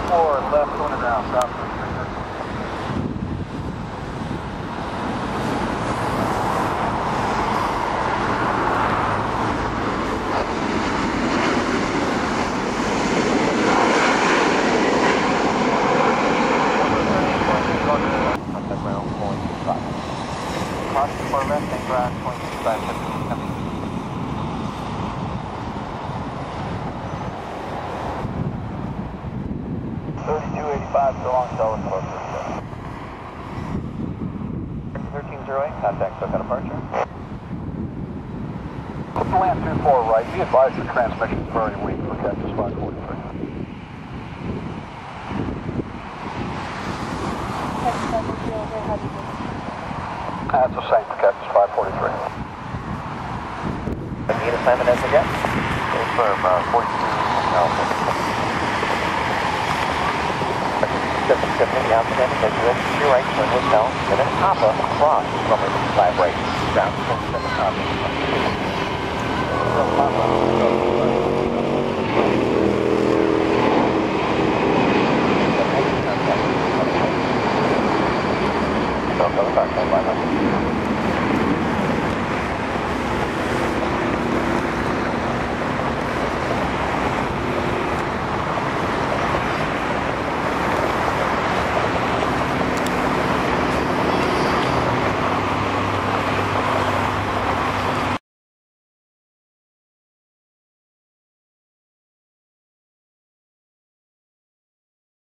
4, left going around, south 313. For left and ground 25, 15 coming. 3285, so long, solid close. 1308, contact SoCal departure. Land 24 right, be advised the transmission is very weak for Cactus 543. That's the same for Cactus 543. Need assignment as of yet? Confirm, 42 Alpha. 770 outstanding, as you exit your right, turn hotel, and then Papa cross from 5 right, ground 27 copy. So, contact 500.